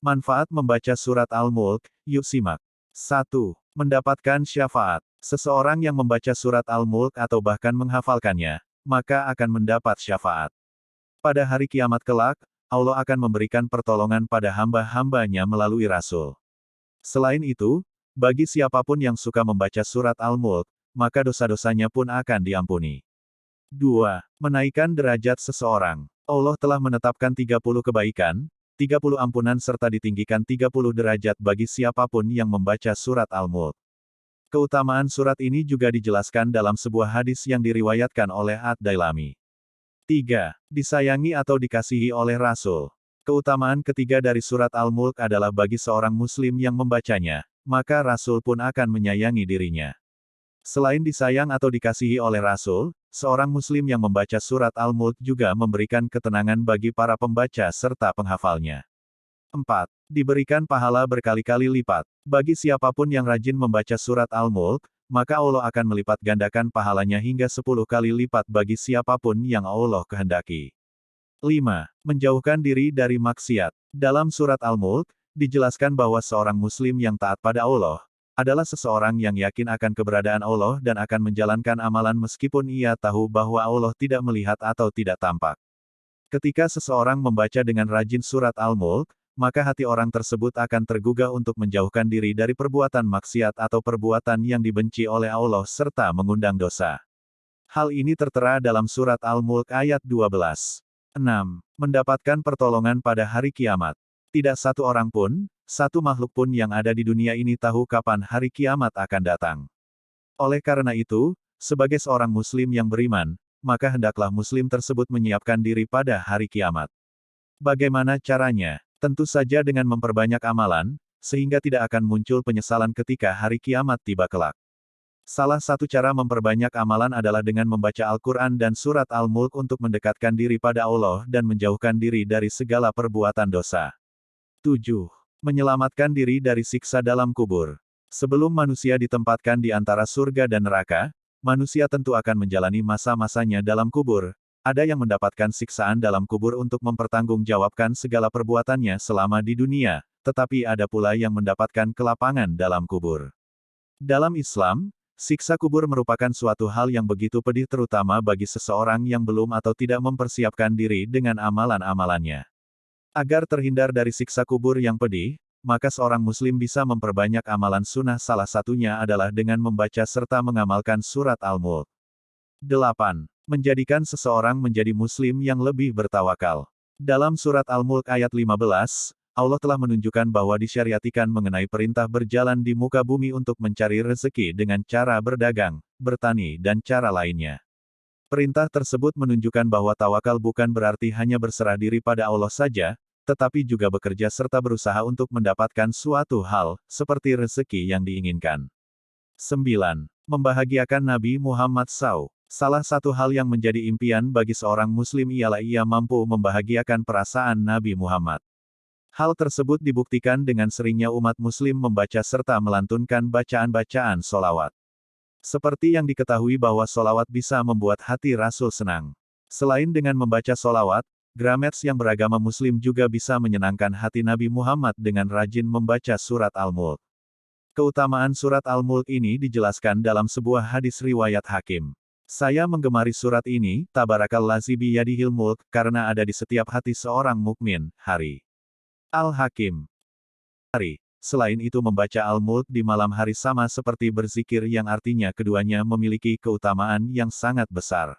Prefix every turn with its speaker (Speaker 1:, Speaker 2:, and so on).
Speaker 1: Manfaat membaca surat Al-Mulk, yuk simak. 1. Mendapatkan syafaat. Seseorang yang membaca surat Al-Mulk atau bahkan menghafalkannya, maka akan mendapat syafaat. Pada hari kiamat kelak, Allah akan memberikan pertolongan pada hamba-hambanya melalui Rasul. Selain itu, bagi siapapun yang suka membaca surat Al-Mulk, maka dosa-dosanya pun akan diampuni. 2. Menaikkan derajat seseorang. Allah telah menetapkan 30 kebaikan, 30 ampunan serta ditinggikan 30 derajat bagi siapapun yang membaca surat Al-Mulk. Keutamaan surat ini juga dijelaskan dalam sebuah hadis yang diriwayatkan oleh Ad-Dailami. 3. Disayangi atau dikasihi oleh Rasul. Keutamaan ketiga dari surat Al-Mulk adalah bagi seorang muslim yang membacanya, maka Rasul pun akan menyayangi dirinya. Selain disayang atau dikasihi oleh Rasul, seorang muslim yang membaca surat Al-Mulk juga memberikan ketenangan bagi para pembaca serta penghafalnya. 4. Diberikan pahala berkali-kali lipat. Bagi siapapun yang rajin membaca surat Al-Mulk, maka Allah akan melipat gandakan pahalanya hingga 10 kali lipat bagi siapapun yang Allah kehendaki. 5. Menjauhkan diri dari maksiat. Dalam surat Al-Mulk, dijelaskan bahwa seorang muslim yang taat pada Allah, adalah seseorang yang yakin akan keberadaan Allah dan akan menjalankan amalan meskipun ia tahu bahwa Allah tidak melihat atau tidak tampak. Ketika seseorang membaca dengan rajin surat Al-Mulk, maka hati orang tersebut akan tergugah untuk menjauhkan diri dari perbuatan maksiat atau perbuatan yang dibenci oleh Allah serta mengundang dosa. Hal ini tertera dalam surat Al-Mulk ayat 12. 6. Mendapatkan pertolongan pada hari kiamat. Tidak satu orang pun, satu makhluk pun yang ada di dunia ini tahu kapan hari kiamat akan datang. Oleh karena itu, sebagai seorang muslim yang beriman, maka hendaklah muslim tersebut menyiapkan diri pada hari kiamat. Bagaimana caranya? Tentu saja dengan memperbanyak amalan, sehingga tidak akan muncul penyesalan ketika hari kiamat tiba kelak. Salah satu cara memperbanyak amalan adalah dengan membaca Al-Quran dan surat Al-Mulk untuk mendekatkan diri pada Allah dan menjauhkan diri dari segala perbuatan dosa. 7. Menyelamatkan diri dari siksa dalam kubur. Sebelum manusia ditempatkan di antara surga dan neraka, manusia tentu akan menjalani masa-masanya dalam kubur. Ada yang mendapatkan siksaan dalam kubur untuk mempertanggungjawabkan segala perbuatannya selama di dunia, tetapi ada pula yang mendapatkan kelapangan dalam kubur. Dalam Islam, siksa kubur merupakan suatu hal yang begitu pedih terutama bagi seseorang yang belum atau tidak mempersiapkan diri dengan amalan-amalannya. Agar terhindar dari siksa kubur yang pedih, maka seorang muslim bisa memperbanyak amalan sunnah, salah satunya adalah dengan membaca serta mengamalkan surat Al-Mulk. 8. Menjadikan seseorang menjadi muslim yang lebih bertawakal. Dalam surat Al-Mulk ayat 15, Allah telah menunjukkan bahwa disyariatikan mengenai perintah berjalan di muka bumi untuk mencari rezeki dengan cara berdagang, bertani dan cara lainnya. Perintah tersebut menunjukkan bahwa tawakal bukan berarti hanya berserah diri pada Allah saja, tetapi juga bekerja serta berusaha untuk mendapatkan suatu hal, seperti rezeki yang diinginkan. 9. Membahagiakan Nabi Muhammad SAW. Salah satu hal yang menjadi impian bagi seorang muslim ialah ia mampu membahagiakan perasaan Nabi Muhammad. Hal tersebut dibuktikan dengan seringnya umat muslim membaca serta melantunkan bacaan-bacaan solawat. Seperti yang diketahui bahwa solawat bisa membuat hati Rasul senang. Selain dengan membaca solawat, Gramets yang beragama muslim juga bisa menyenangkan hati Nabi Muhammad dengan rajin membaca surat Al-Mulk. Keutamaan surat Al-Mulk ini dijelaskan dalam sebuah hadis riwayat Hakim. Saya menggemari surat ini, Tabarakalladzi biyadihil mulk, karena ada di setiap hati seorang mukmin. Hari Al-Hakim. Hari. Selain itu membaca Al-Mulk di malam hari sama seperti berzikir yang artinya keduanya memiliki keutamaan yang sangat besar.